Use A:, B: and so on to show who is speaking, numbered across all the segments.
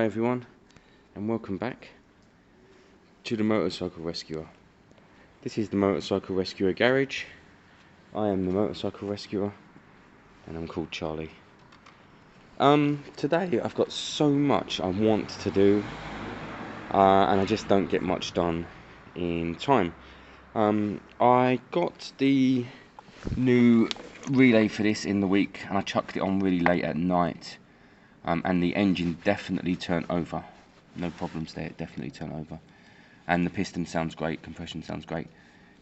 A: everyone, and welcome back to the Motorcycle Rescuer. This is the Motorcycle Rescuer Garage. I am the Motorcycle Rescuer, and I'm called Charlie. Today I've got so much I want to do, and I just don't get much done in time. I got the new relay for this in the week, and I chucked it on really late at night. And the engine definitely turned over. No problems there, it definitely turned over. And the piston sounds great, compression sounds great,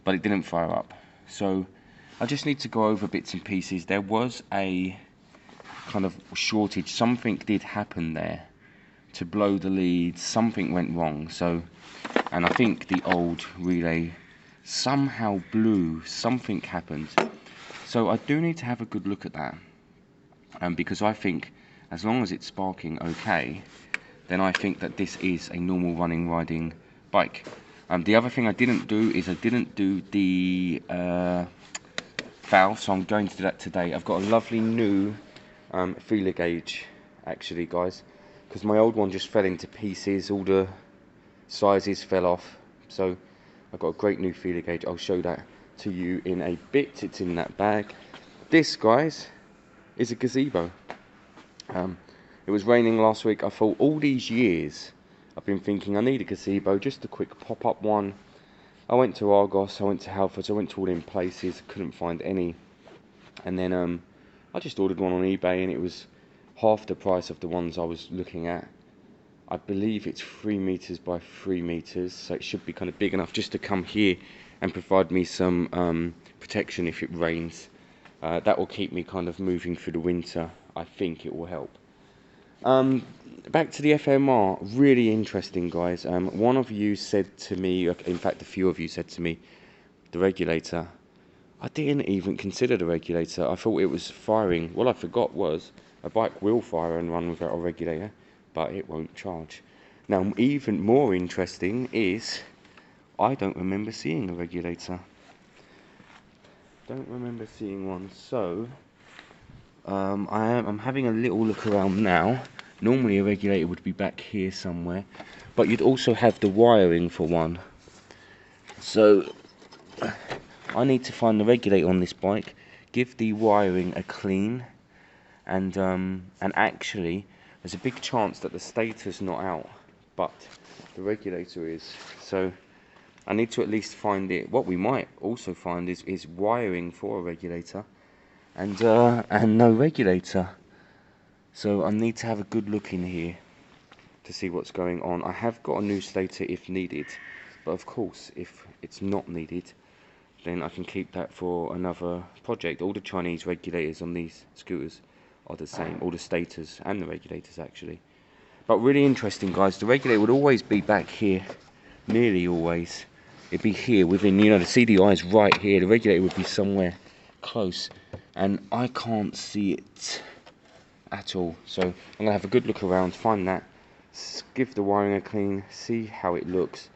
A: but it didn't fire up. So I just need to go over bits and pieces. There was a kind of shortage, something did happen there to blow the lead, something went wrong. And I think the old relay somehow blew, something happened. So I do need to have a good look at that, because I think as long as it's sparking okay, then I think that this is a normal riding bike. The other thing I didn't do is I didn't do the valve, so I'm going to do that today. I've got a lovely new feeler gauge, actually, guys, because my old one just fell into pieces. All the sizes fell off, so I've got a great new feeler gauge. I'll show that to you in a bit. It's in that bag. This, guys, is a gazebo. It was raining last week. I thought all these years I've been thinking I need a gazebo, just a quick pop-up one. I went to Argos, I went to Halfords, I went to all them places, couldn't find any. And then I just ordered one on eBay, and it was half the price of the ones I was looking at. I believe it's 3 meters by 3 meters, so it should be kind of big enough just to come here and provide me some protection if it rains. That will keep me kind of moving through the winter. I think it will help. Back to the FMR, really interesting, guys. One of you said to me, in fact a few of you said to me, the regulator. I didn't even consider the regulator. I thought it was firing. What I forgot was a bike will fire and run without a regulator, but it won't charge. Now, even more interesting is I don't remember seeing a regulator. Don't remember seeing one, so I'm having a little look around now. Normally a regulator would be back here somewhere, but you'd also have the wiring for one. So I need to find the regulator on this bike, give the wiring a clean, and actually there's a big chance that the stator's not out, but the regulator is. So I need to at least find it. What we might also find is wiring for a regulator, and no regulator. So I need to have a good look in here to see what's going on. I have got a new stator if needed, but of course if it's not needed, then I can keep that for another project. All the Chinese regulators on these scooters are the same, all the stators and the regulators actually. But really interesting, guys. The regulator would always be back here, nearly always. It'd be here within, you know, the CDI is right here. The regulator would be somewhere close, and I can't see it at all. So I'm gonna have a good look around, find that, give the wiring a clean, see how it looks,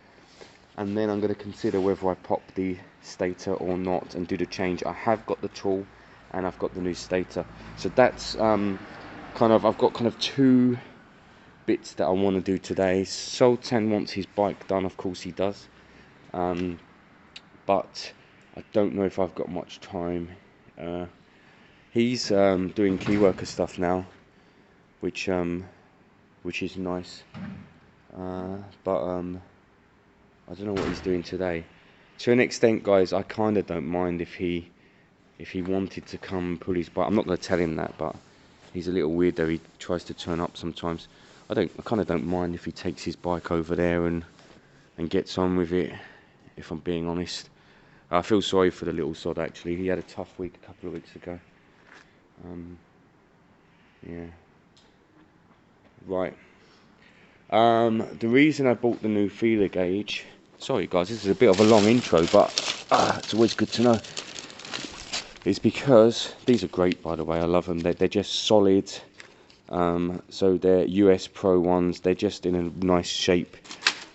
A: and then I'm gonna consider whether I pop the stator or not and do the change. I have got the tool and I've got the new stator, so that's I've got kind of two bits that I want to do today. Sultan wants his bike done, of course he does, but I don't know if I've got much time. He's doing key worker stuff now, which is nice, but I don't know what he's doing today. To an extent, guys, I kind of don't mind if he wanted to come and pull his bike. I'm not going to tell him that, but he's a little weird though. He tries to turn up sometimes. I kind of don't mind if he takes his bike over there and gets on with it, if I'm being honest. I feel sorry for the little sod, actually. He had a tough week a couple of weeks ago. Yeah. Right. The reason I bought the new feeler gauge... Sorry, guys, this is a bit of a long intro, but it's always good to know. It's because... These are great, by the way. I love them. They're just solid. So they're US Pro ones. They're just in a nice shape.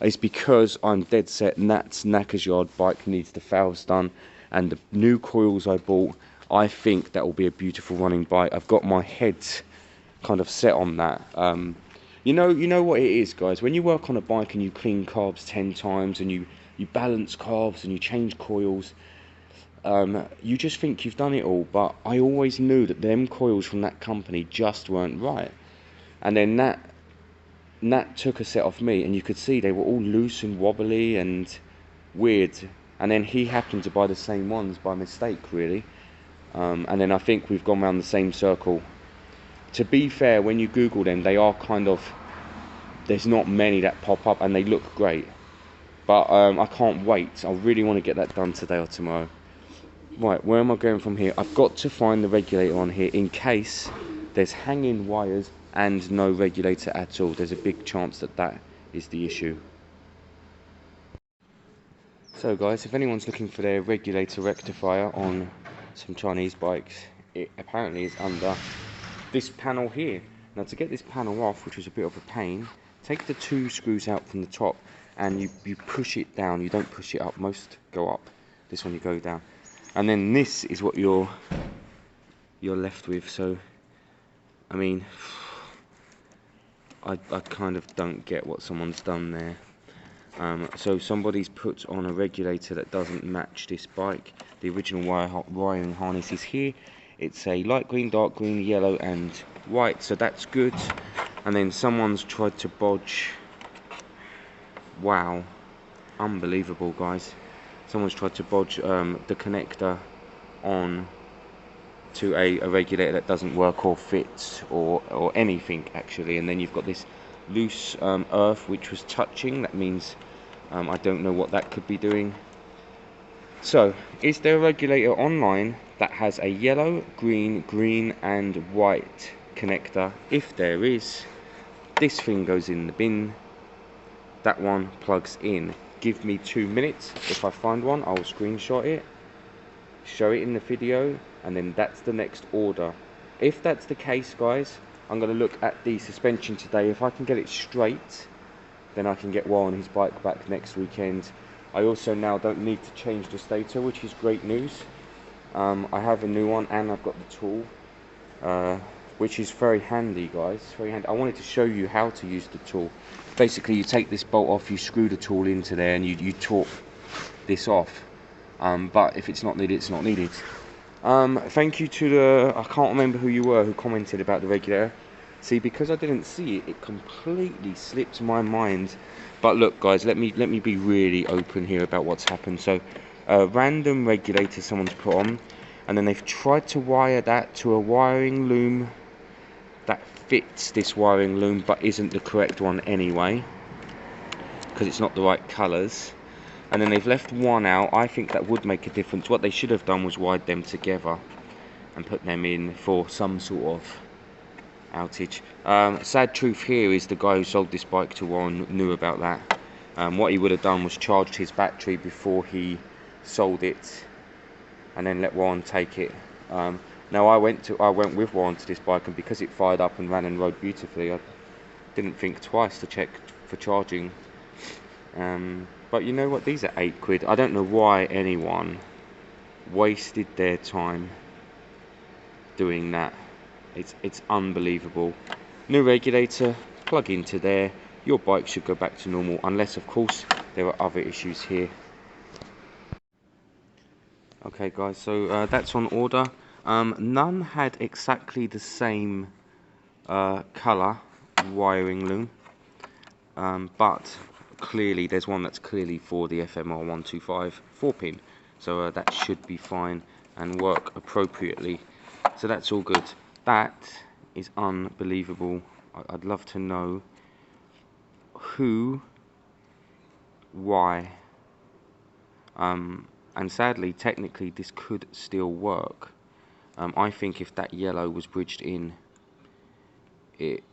A: It's because I'm dead set Nat's Knackers Yard bike needs the valves done, and the new coils I bought, I think that will be a beautiful running bike. I've got my head kind of set on that. You know what it is, guys. When you work on a bike and you clean carbs 10 times and you balance carbs and you change coils, you just think you've done it all. But I always knew that them coils from that company just weren't right. And then Nat took a set off me, and you could see they were all loose and wobbly and weird. And then he happened to buy the same ones by mistake, really. And then I think we've gone around the same circle. To be fair, when you Google them, they are kind of, there's not many that pop up, and they look great. But I can't wait. I really want to get that done today or tomorrow. Right, where am I going from here? I've got to find the regulator on here in case there's hanging wires and no regulator at all. There's a big chance that that is the issue. So guys, if anyone's looking for their regulator rectifier on some Chinese bikes, it apparently is under this panel here. Now, to get this panel off, which was a bit of a pain, take the 2 screws out from the top and you push it down. You don't push it up, most go up. This one you go down. And then this is what you're left with. So, I mean, I kind of don't get what someone's done there. So somebody's put on a regulator that doesn't match this bike. The original wiring harness is here. It's a light green, dark green, yellow and white, so that's good. And then someone's tried to bodge. Wow, unbelievable, guys. Someone's tried to bodge the connector on to a regulator that doesn't work or fit or anything actually. And then you've got this loose earth which was touching. That means I don't know what that could be doing. So, is there a regulator online that has a yellow, green and white connector? If there is, this thing goes in the bin, that one plugs in. Give me 2 minutes. If I find one, I'll screenshot it, show it in the video, and then that's the next order. If that's the case, guys, I'm going to look at the suspension today. If I can get it straight, then I can get Will on his bike back next weekend. I also now don't need to change the stator, which is great news. I have a new one and I've got the tool, which is very handy, guys. Very handy. I wanted to show you how to use the tool. Basically, you take this bolt off, you screw the tool into there, and you torque this off. But if it's not needed, it's not needed. Thank you to the, I can't remember who you were, who commented about the regulator. See, because I didn't see it, it completely slipped my mind. But look, guys, let me be really open here about what's happened. So, a random regulator someone's put on, and then they've tried to wire that to a wiring loom that fits this wiring loom, but isn't the correct one anyway, because it's not the right colours. And then they've left one out. I think that would make a difference. What they should have done was wired them together and put them in for some sort of outage. Sad truth here is the guy who sold this bike to Warren knew about that. What he would have done was charged his battery before he sold it, and then let Warren take it. Now I went with Warren to this bike, and because it fired up and ran and rode beautifully, I didn't think twice to check for charging. But you know what? These are £8. I don't know why anyone wasted their time doing that. It's unbelievable. New regulator, plug into there. Your bike should go back to normal, unless of course there are other issues here. Okay guys, so that's on order. None had exactly the same colour wiring loom, but clearly there's one that's clearly for the FMR125 4-pin, so that should be fine and work appropriately. So that's all good. That is unbelievable. I'd love to know who, why, and sadly, technically, this could still work. I think if that yellow was bridged in, it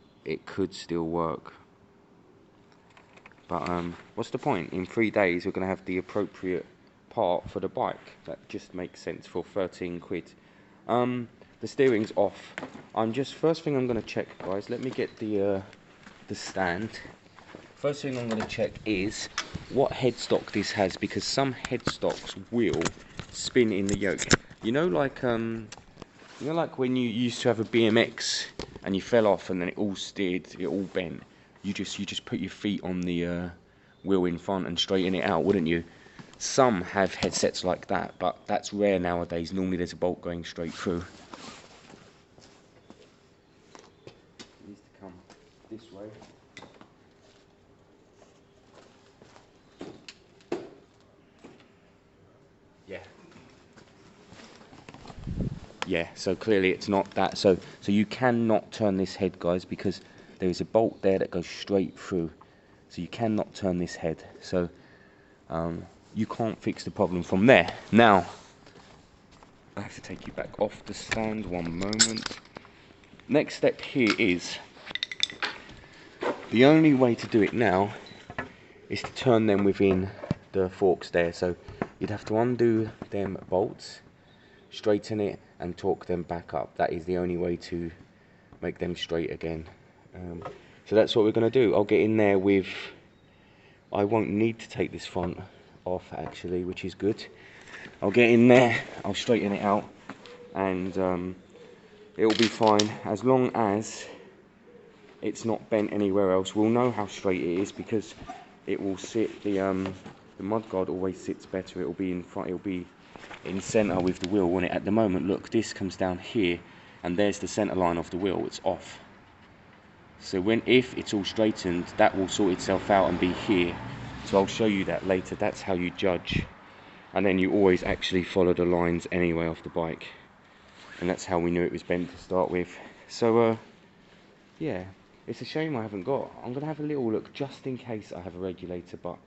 A: could still work. But what's the point? In 3 days, we're going to have the appropriate part for the bike. That just makes sense for 13 quid. The steering's off. First thing I'm going to check, guys. Let me get the stand. First thing I'm going to check is what headstock this has, because some headstocks will spin in the yoke. You know, like when you used to have a BMX and you fell off and then it all steered, it all bent. you just put your feet on the wheel in front and straighten it out, wouldn't you? Some have headsets like that, but that's rare nowadays. Normally there's a bolt going straight through. It needs to come this way. Yeah, so clearly it's not that. So you cannot turn this head, guys, because there is a bolt there that goes straight through. So you cannot turn this head. So you can't fix the problem from there. Now, I have to take you back off the stand one moment. Next step here is, the only way to do it now is to turn them within the forks there. So you'd have to undo them bolts, straighten it and torque them back up. That is the only way to make them straight again. So that's what we're going to do. I'll get in there with, I won't need to take this front off actually, which is good. I'll get in there, I'll straighten it out, and it'll be fine as long as it's not bent anywhere else. We'll know how straight it is because it will sit, the mudguard always sits better. It'll be in front, it'll be in center with the wheel, won't it? At the moment, look, this comes down here and there's the center line of the wheel. It's off. So if it's all straightened, that will sort itself out and be here. So I'll show you that later. That's how you judge. And then you always actually follow the lines anyway off the bike. And that's how we knew it was bent to start with. So yeah, it's a shame I haven't got. I'm gonna have a little look just in case I have a regulator, but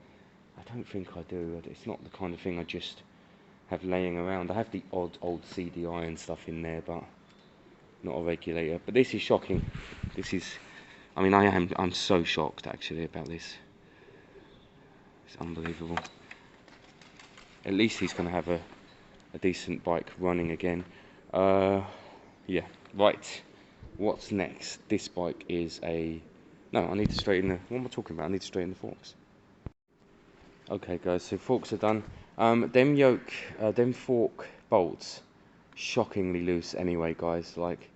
A: I don't think I do. It's not the kind of thing I just have laying around. I have the odd old CDI and stuff in there, but not a regulator. But this is shocking. This is, I mean, I'm so shocked actually about this. It's unbelievable. At least he's going to have a decent bike running again. Yeah, right. What's next? This bike is a, no, I need to straighten the, what am I talking about? I need to straighten the forks. Okay guys, so forks are done. Them fork bolts, shockingly loose anyway, guys. Like,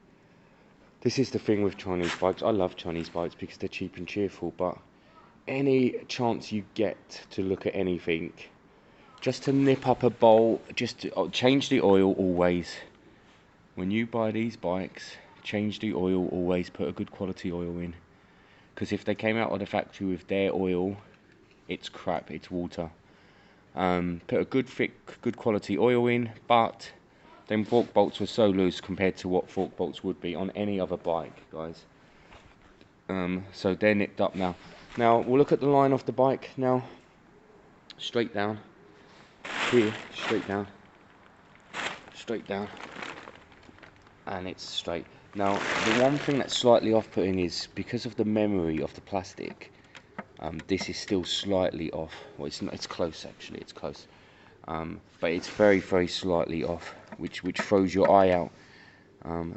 A: this is the thing with Chinese bikes. I love Chinese bikes because they're cheap and cheerful, but any chance you get to look at anything, just to nip up a bolt, just to, change the oil always. When you buy these bikes, change the oil always, put a good quality oil in. Because if they came out of the factory with their oil, it's crap, it's water. Put a good thick, good quality oil in, but them fork bolts were so loose compared to what fork bolts would be on any other bike, guys. So they're nipped up now. Now we'll look at the line off the bike now. Straight down. Here, straight down. Straight down. And it's straight. Now the one thing that's slightly off-putting is because of the memory of the plastic. This is still slightly off. Well, it's not, it's close actually, it's close. But it's very, very slightly off, which throws your eye out.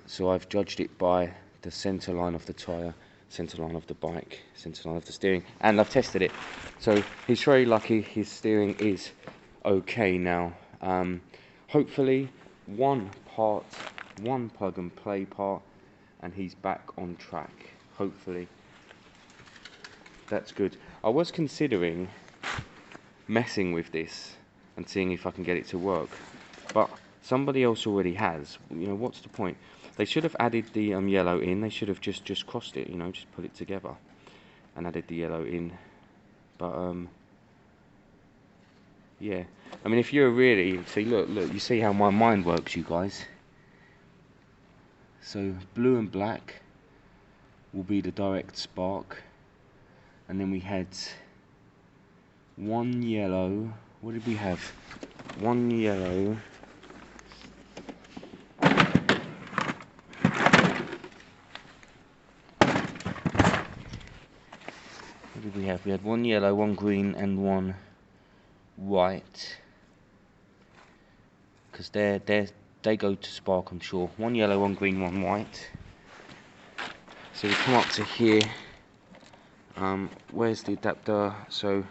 A: So I've judged it by the center line of the tyre, center line of the bike, center line of the steering, and I've tested it. So he's very lucky, his steering is okay now. Hopefully one plug and play part, and he's back on track, hopefully. That's good. I was considering messing with this and seeing if I can get it to work, but somebody else already has. You know, what's the point? They should have added the yellow in. They should have just crossed it, you know, just put it together and added the yellow in. But yeah, I mean, if you're really, see, look, you see how my mind works, you guys. So blue and black will be the direct spark. And then we had one yellow. What did we have? One yellow. What did we have? We had one yellow, one green, and one white. Because they go to spark, I'm sure. One yellow, one green, one white. So we come up to here. Where's the adapter? So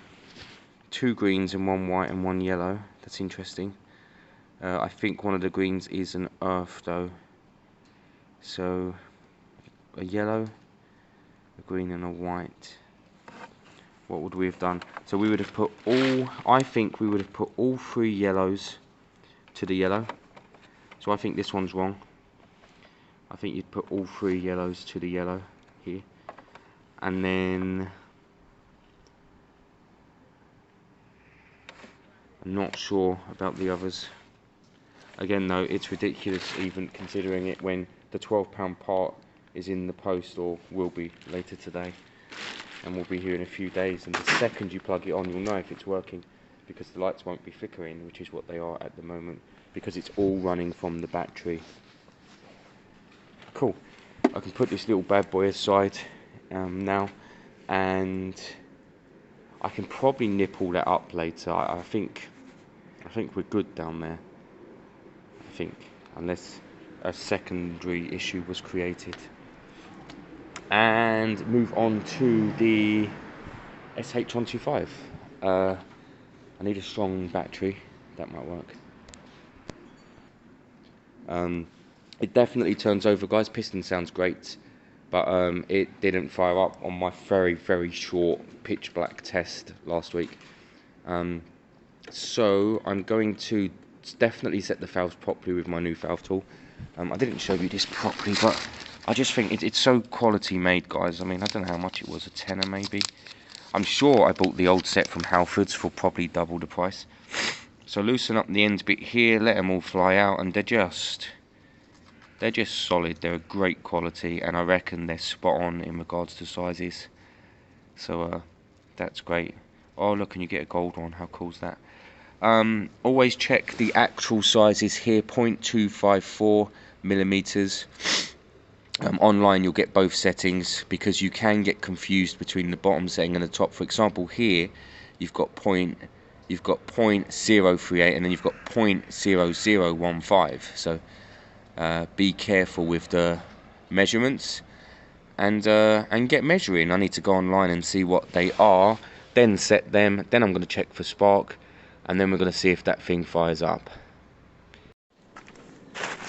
A: 2 greens and 1 white and 1 yellow. That's interesting. I think one of the greens is an earth though. So a yellow, a green and a white. what would we have done? So we would have put all, I think we would have put all 3 yellows to the yellow. So I think this one's wrong. I think you'd put all 3 yellows to the yellow here. And then I'm not sure about the others. Again though, it's ridiculous even considering it when the £12 part is in the post, or will be later today, and will be here in a few days, and the second you plug it on you'll know if it's working, because the lights won't be flickering, which is what they are at the moment, because it's all running from the battery. Cool. I can put this little bad boy aside now, and I can probably nip all that up later. I think we're good down there. I think, unless a secondary issue was created. And move on to the sh125. I need a strong battery. That might work. It definitely turns over, guys. Piston sounds great, but it didn't fire up on my very short pitch black test last week. So I'm going to definitely set the valves properly with my new valve tool. I didn't show you this properly, but I just think it's so quality made, guys. I mean, I don't know how much it was, a tenner maybe. I'm sure I bought the old set from Halfords for probably double the price. So loosen up the ends bit here, let them all fly out, and they're just solid. They're a great quality, and I reckon they're spot on in regards to sizes. So that's great. Oh look, and you get a gold one. How cool is that? Always check the actual sizes here, 0.254 millimeters. Online you'll get both settings, because you can get confused between the bottom setting and the top. For example, here you've got 0.038 and then you've got 0.0015. So be careful with the measurements, and get measuring. I need to go online and see what they are, then set them, then I'm going to check for spark, and then we're going to see if that thing fires up.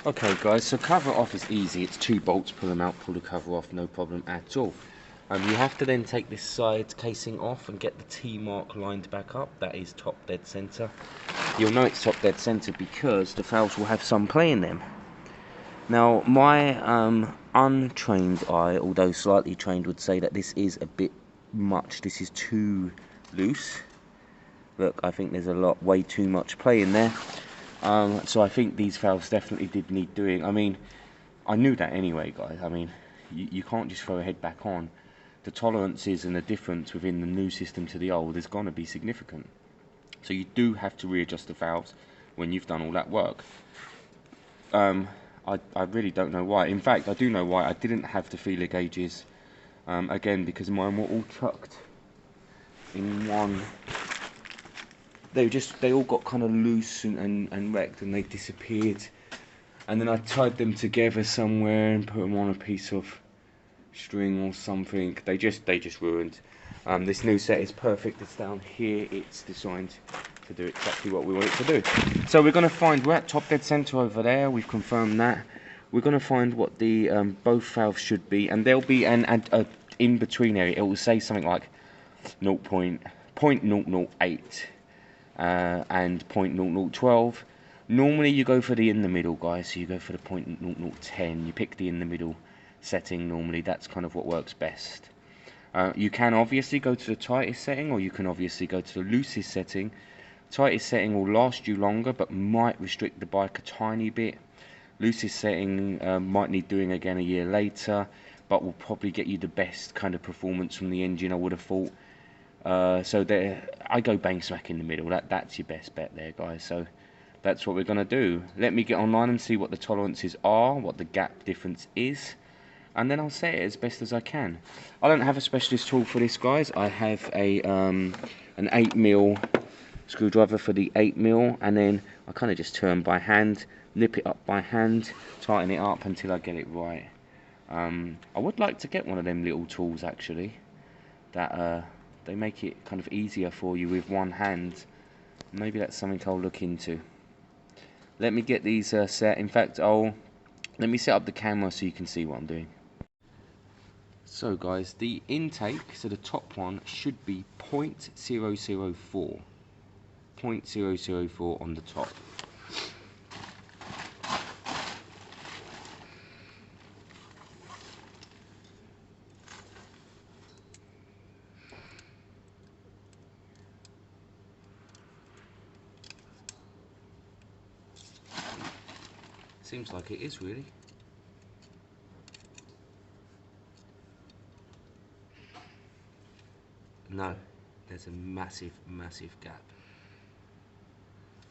A: Okay guys, so cover off is easy. It's 2 bolts, pull them out, pull the cover off, no problem at all. You have to then take this side casing off and get the T mark lined back up. That is top dead center. You'll know it's top dead center because the valves will have some play in them. Now my untrained eye, although slightly trained, would say that this is a bit much. This is too loose. Look, I think there's way too much play in there. So I think these valves definitely did need doing. I mean, I knew that anyway, guys. I mean, you can't just throw a head back on. The tolerances and the difference within the new system to the old is going to be significant. So you do have to readjust the valves when you've done all that work. I really don't know why. In fact, I do know why. I didn't have the feeler gauges, again, because mine were all tucked in one. They all got kind of loose and wrecked, and they disappeared. And then I tied them together somewhere and put them on a piece of string or something. They just ruined. This new set is perfect. It's down here. It's designed to do exactly what we want it to do. So we're going to find, we're at top dead center over there. We've confirmed that. We're going to find what the both valves should be, and there'll be an in between area. It will say something like 0.008. And 0.0012. Normally you go for the in the middle, guys, so you go for the 0.0010. You pick the in the middle setting. Normally that's kind of what works best. You can obviously go to the tightest setting, or you can obviously go to the loosest setting. Tightest setting will last you longer, but might restrict the bike a tiny bit. Loosest setting might need doing again a year later, but will probably get you the best kind of performance from the engine, I would have thought. So there, I go bang smack in the middle. That's your best bet there, guys. So that's what we're going to do. Let me get online and see what the tolerances are, what the gap difference is, and then I'll set it as best as I can. I don't have a specialist tool for this, guys. I have an 8mm screwdriver for the 8mm, and then I kind of just turn by hand, nip it up by hand, tighten it up until I get it right. I would like to get one of them little tools, actually, that they make it kind of easier for you with one hand. Maybe that's something I'll look into. Let me get these set. In fact, let me set up the camera so you can see what I'm doing. So guys, the intake, so the top one should be .004. 0.004 on the top. Seems like it is really. No, there's a massive gap.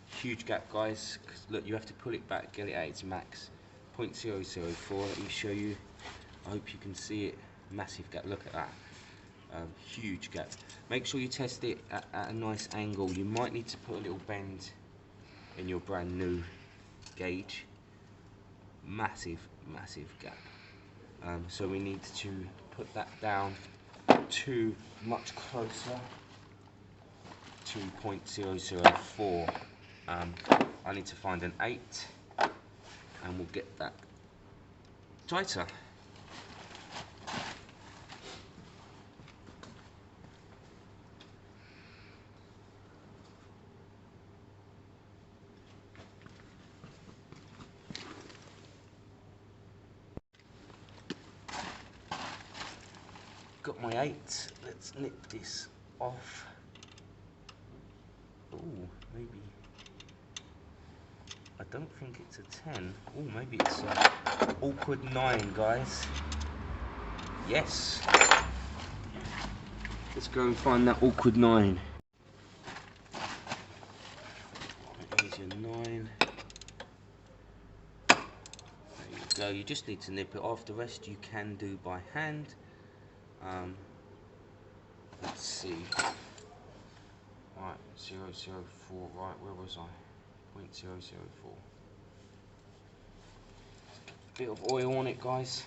A: Huge gap, guys. 'Cause look, you have to pull it back, get it at its max. 0.004. Let me show you. I hope you can see it. Massive gap. Look at that. Huge gap. Make sure you test it at a nice angle. You might need to put a little bend in your brand new gauge. Massive gap. So we need to put that down to much closer to 0.004. I need to find an 8 and we'll get that tighter. Got my 8. Let's nip this off. Oh, maybe. I don't think it's a 10. Oh, maybe it's an awkward 9, guys. Yes. Let's go and find that awkward 9. There's your 9. There you go. You just need to nip it off. The rest you can do by hand. Let's see. Right, 004. Right, where was I? 0.004. Bit of oil on it, guys.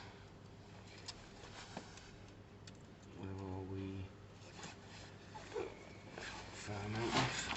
A: Where are we? Fair amount of.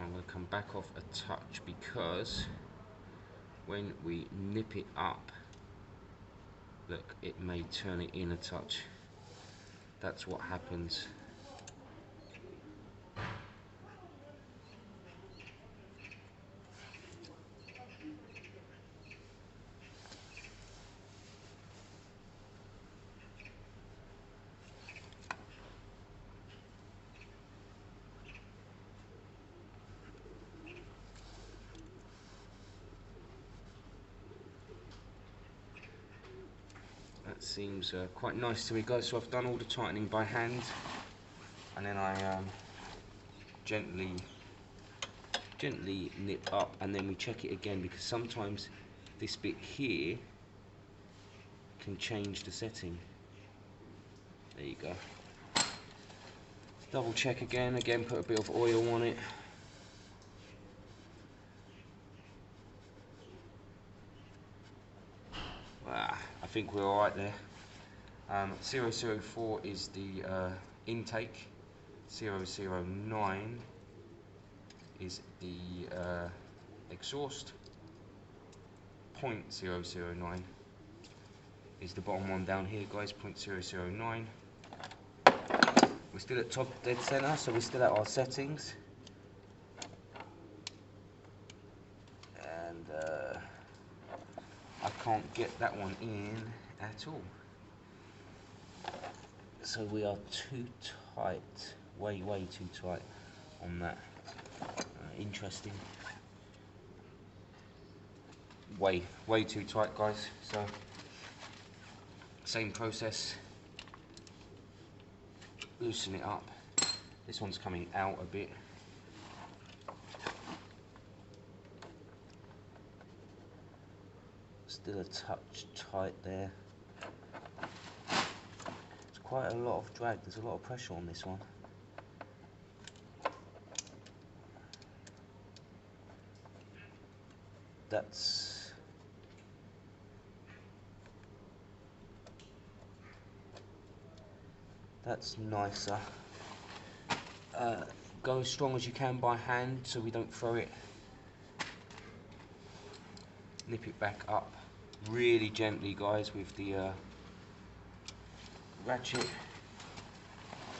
A: I'm going to come back off a touch because when we nip it up, look, it may turn it in a touch. That's what happens. That seems quite nice to me, guys. So I've done all the tightening by hand, and then I gently nip up, and then we check it again because sometimes this bit here can change the setting. There you go. Double check again, put a bit of oil on it. I think we're alright there. 004 is the intake, 009 is the exhaust, 0.009 is the bottom one down here, guys, 0.009. We're still at top dead center, so we're still at our settings. And I can't get that one in at all. So we are too tight, way too tight on that. Interesting. Way too tight, guys. So same process. Loosen it up. This one's coming out a bit. Still a touch tight there. It's quite a lot of drag. There's a lot of pressure on this one. that's nicer. Go as strong as you can by hand so we don't throw it. Nip it back up really gently, guys, with the ratchet.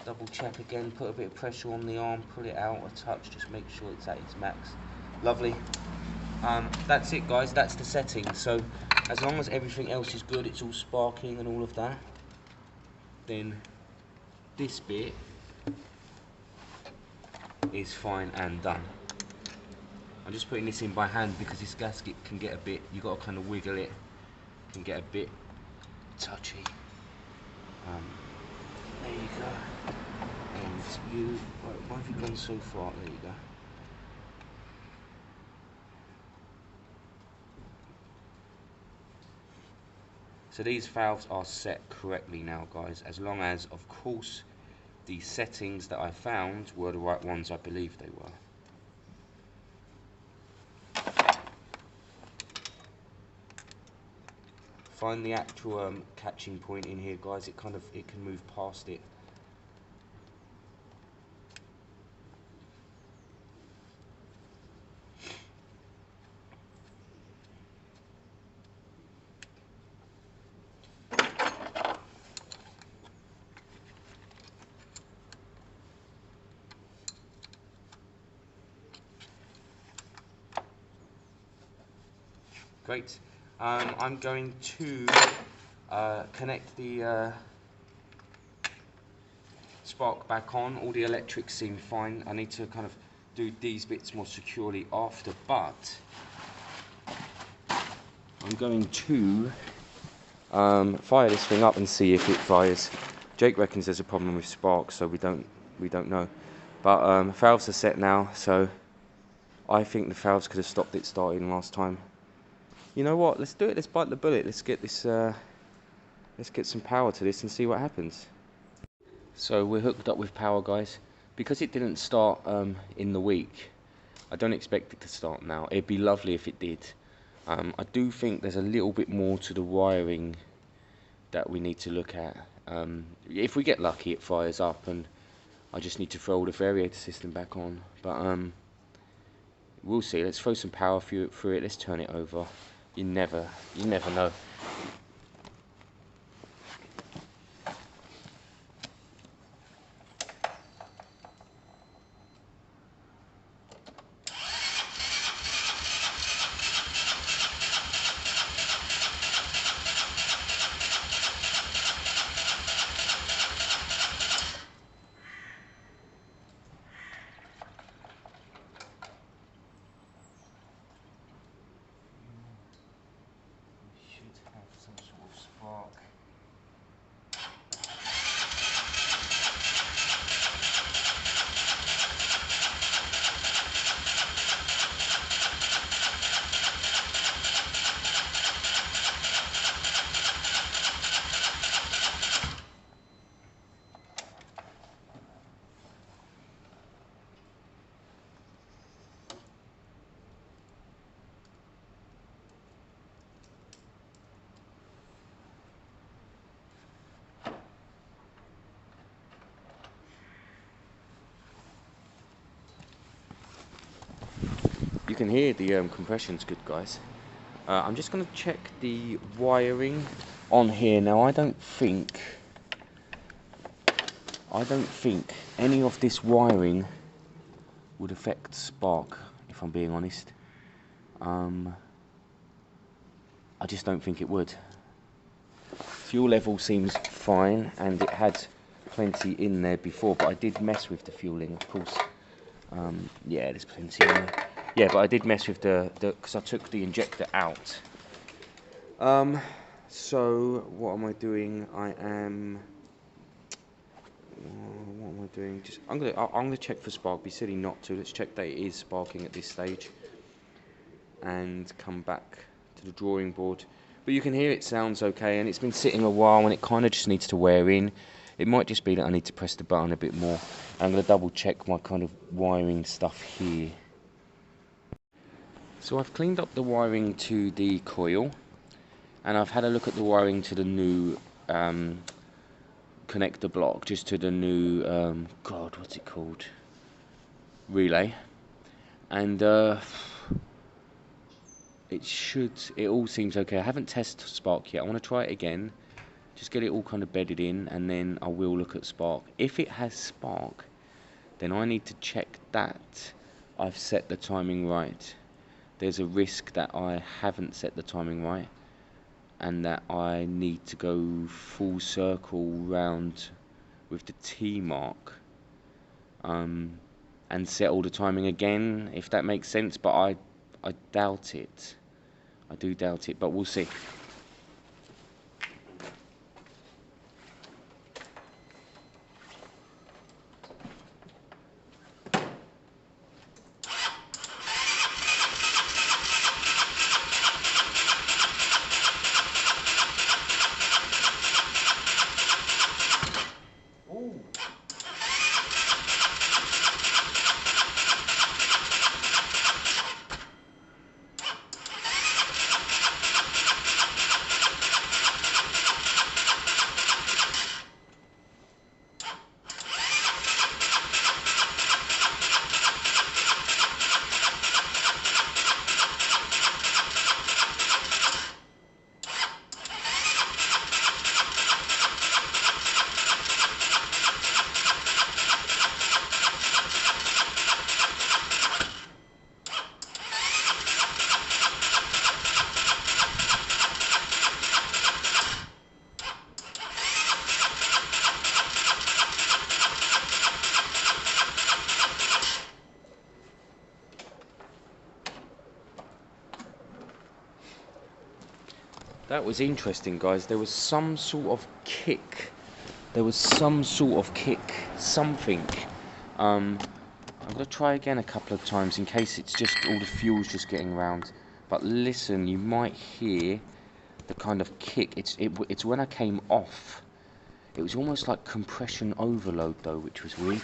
A: Double check again, put a bit of pressure on the arm, pull it out a touch, just make sure it's at its max. Lovely. That's it, guys, that's the setting. So as long as everything else is good, it's all sparking and all of that, then this bit is fine and done. I'm just putting this in by hand because this gasket can get a bit, you've got to kind of wiggle it, can get a bit touchy. There you go. And why have you gone so far? There you go. So these valves are set correctly now, guys, as long as, of course, the settings that I found were the right ones I believe they were. Find the actual catching point in here, guys. It can move past it. Great. I'm going to connect the spark back on. All the electrics seem fine. I need to kind of do these bits more securely after, but I'm going to fire this thing up and see if it fires. Jake reckons there's a problem with sparks, so we don't know. But valves are set now, so I think the valves could have stopped it starting last time. You know what? Let's do it. Let's bite the bullet. Let's get this. Let's get some power to this and see what happens. So we're hooked up with power, guys. Because it didn't start in the week, I don't expect it to start now. It'd be lovely if it did. I do think there's a little bit more to the wiring that we need to look at. If we get lucky, it fires up, and I just need to throw the variator system back on. But we'll see. Let's throw some power through it. Let's turn it over. You never know. You can hear the compression's good, guys. I'm just going to check the wiring on here now. I don't think any of this wiring would affect spark, if I'm being honest. I just don't think it would. Fuel level seems fine, and it had plenty in there before, but I did mess with the fueling, of course. Yeah, there's plenty in there. Yeah, but I did mess with because I took the injector out. So what am I doing? What am I doing? I'm gonna check for spark. Be silly not to. Let's check that it is sparking at this stage, and come back to the drawing board. But you can hear it sounds okay, and it's been sitting a while, and it kind of just needs to wear in. It might just be that I need to press the button a bit more. I'm gonna double check my kind of wiring stuff here. So I've cleaned up the wiring to the coil, and I've had a look at the wiring to the new connector block, just to the new God, what's it called, relay, and it all seems okay. I haven't tested spark yet. I want to try it again, just get it all kind of bedded in, and then I will look at spark. If it has spark, then I need to check that I've set the timing right. There's a risk that I haven't set the timing right, and that I need to go full circle round with the T mark, and set all the timing again, if that makes sense. But I doubt it. I do doubt it, but we'll see. That was interesting, guys. There was some sort of kick. Something. I'm going to try again a couple of times in case it's just all the fuel's just getting round. But listen, you might hear the kind of kick. It's when I came off. It was almost like compression overload though, which was weird.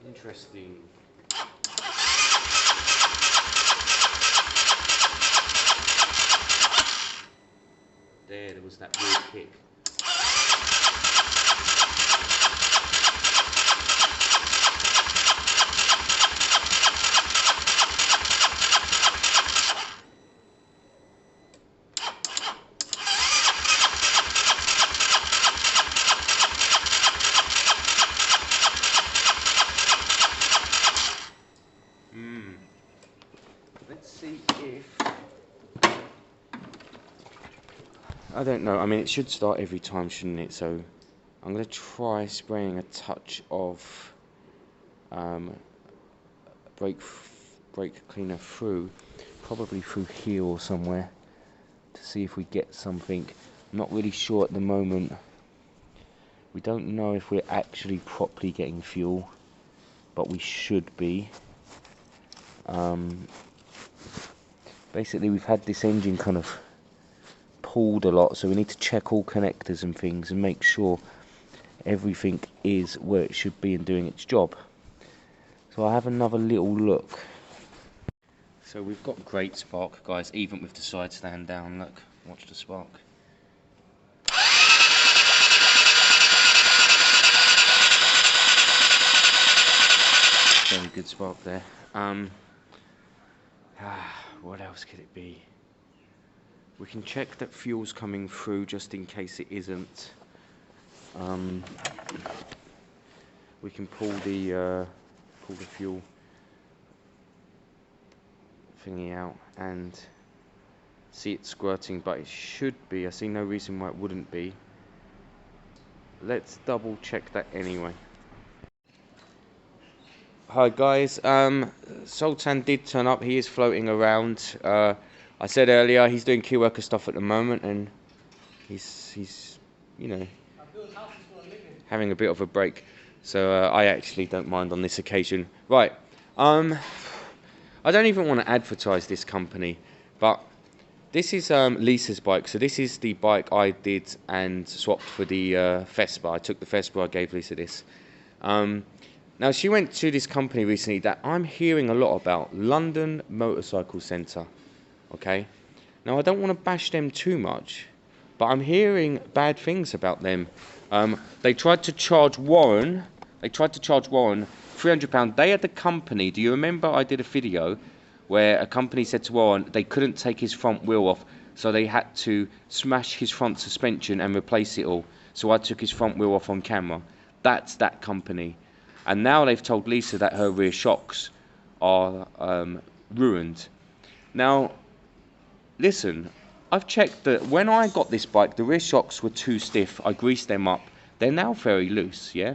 A: Interesting. There was that weird kick. Let's see if... I don't know. I mean, it should start every time, shouldn't it? So I'm going to try spraying a touch of brake cleaner through, probably through here or somewhere, to see if we get something. I'm not really sure at the moment. We don't know if we're actually properly getting fuel, but we should be. Basically, we've had this engine kind of pulled a lot, so we need to check all connectors and things and make sure everything is where it should be and doing its job. So I'll have another little look. So we've got great spark, guys, even with the side stand down. Look, watch the spark. Very good spark there. What else could it be? We can check that fuel's coming through just in case it isn't. We can pull the fuel thingy out and see it squirting, but it should be. I see no reason why it wouldn't be. Let's double check that anyway. Hi guys, Sultan did turn up. He is floating around. I said earlier he's doing key worker stuff at the moment, and he's you know, having a bit of a break. So I actually don't mind on this occasion. Right, I don't even want to advertise this company, but this is Lisa's bike. So this is the bike I did and swapped for the Vespa. I took the Vespa, I gave Lisa this. Now she went to this company recently that I'm hearing a lot about, London Motorcycle Centre. Okay, now I don't want to bash them too much, but I'm hearing bad things about them. They tried to charge Warren. £300. They had the company. Do you remember I did a video where a company said to Warren they couldn't take his front wheel off, so they had to smash his front suspension and replace it all. So I took his front wheel off on camera. That's that company. And now they've told Lisa that her rear shocks are ruined. Now, listen, I've checked that when I got this bike, the rear shocks were too stiff. I greased them up. They're now very loose, yeah?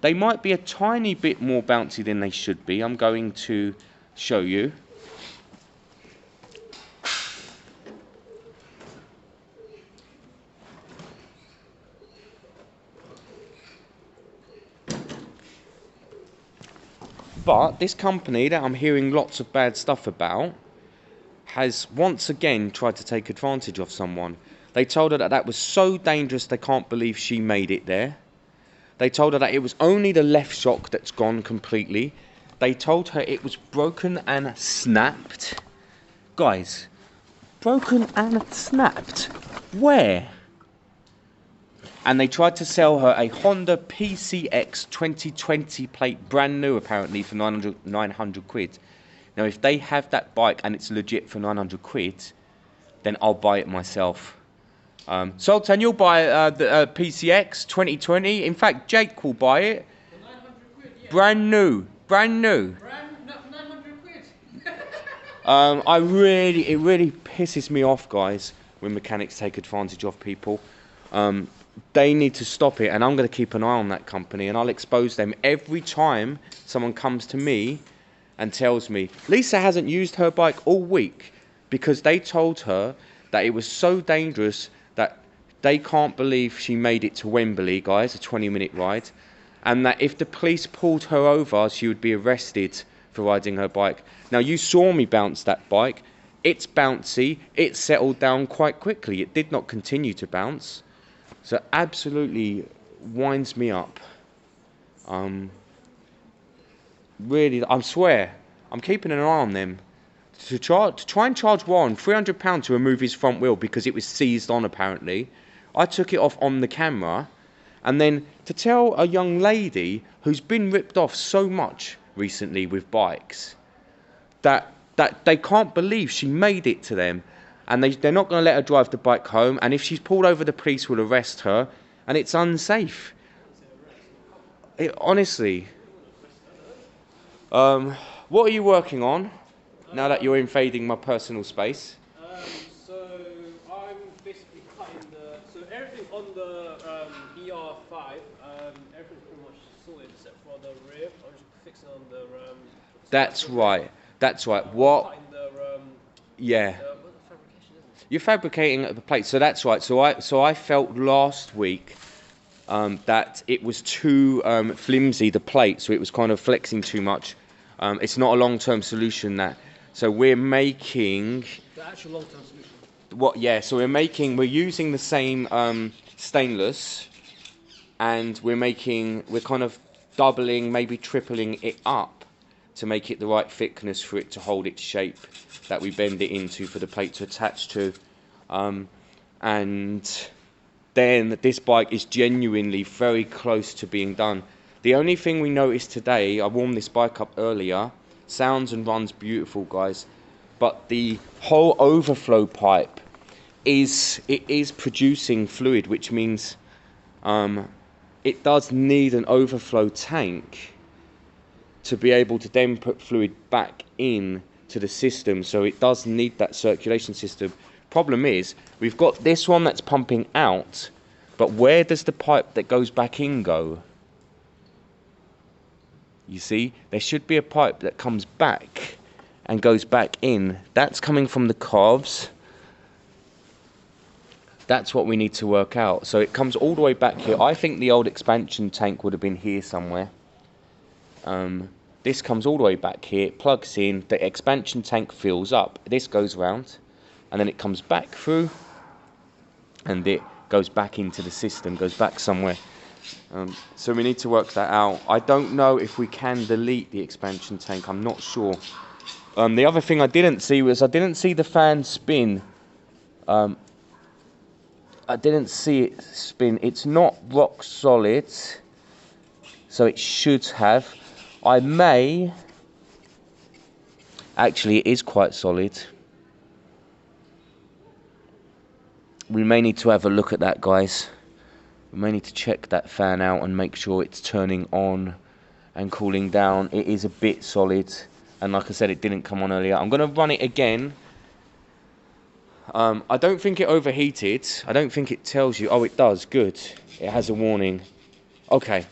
A: They might be a tiny bit more bouncy than they should be. I'm going to show you. But this company that I'm hearing lots of bad stuff about has once again tried to take advantage of someone. They told her that that was so dangerous they can't believe she made it there. They told her that it was only the left shock that's gone completely. They told her it was broken and snapped. Guys, broken and snapped? Where? And they tried to sell her a Honda PCX 2020 plate, brand new apparently, for 900 quid. Now if they have that bike and it's legit for 900 quid, then I'll buy it myself. Sultan, you'll buy the PCX 2020. In fact, Jake will buy it. For 900 quid, yeah. Brand new. 900 quid. It really pisses me off, guys, when mechanics take advantage of people. They need to stop it, and I'm going to keep an eye on that company, and I'll expose them every time someone comes to me and tells me Lisa hasn't used her bike all week because they told her that it was so dangerous that they can't believe she made it to Wembley, guys, a 20-minute ride, and that if the police pulled her over, she would be arrested for riding her bike. Now, you saw me bounce that bike. It's bouncy. It settled down quite quickly. It did not continue to bounce. So absolutely winds me up. Really, I swear, I'm keeping an eye on them. To try and charge Warren £300 to remove his front wheel because it was seized on apparently. I took it off on the camera. And then to tell a young lady who's been ripped off so much recently with bikes that they can't believe she made it to them. And they're not going to let her drive the bike home. And if she's pulled over, the police will arrest her. And it's unsafe. Honestly. What are you working on now that you're invading my personal space?
B: So I'm basically cutting so everything on the ER5, everything's pretty much sorted except for the rear. I'm just fixing on the
A: That's right. That's right. What? Yeah. You're fabricating the plate, so that's right. So I felt last week that it was too flimsy, the plate, so it was kind of flexing too much. It's not a long-term solution. So we're making
B: the actual long-term solution.
A: What? Yeah. So we're using the same stainless, and we're kind of doubling, maybe tripling it up to make it the right thickness for it to hold its shape that we bend it into for the plate to attach to. And then this bike is genuinely very close to being done. The only thing we noticed today, I warmed this bike up earlier, sounds and runs beautiful, guys, but the whole overflow pipe is producing fluid, which means it does need an overflow tank to be able to then put fluid back in to the system. So it does need that circulation system, Problem is, we've got this one that's pumping out, but where does the pipe that goes back in go? You see, there should be a pipe that comes back and goes back in. That's coming from the calves. That's what we need to work out. So it comes all the way back here. I think the old expansion tank would have been here somewhere. This comes all the way back here, it plugs in, the expansion tank fills up. This goes round, and then it comes back through, and it goes back into the system, goes back somewhere. So we need to work that out. I don't know if we can delete the expansion tank, I'm not sure. The other thing I didn't see was, I didn't see the fan spin. I didn't see it spin. It's not rock solid, so it should have. I may... Actually, it is quite solid. We may need to have a look at that, guys. We may need to check that fan out and make sure it's turning on and cooling down. It is a bit solid, and like I said, it didn't come on earlier. I'm going to run it again. I don't think it overheated. I don't think it tells you. Oh, it does. Good. It has a warning. Okay.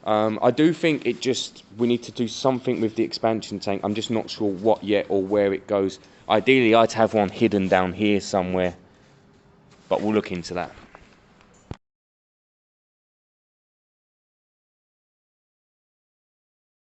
A: I do think it just... We need to do something with the expansion tank. I'm just not sure what yet or where it goes. Ideally, I'd have one hidden down here somewhere. But we'll look into that.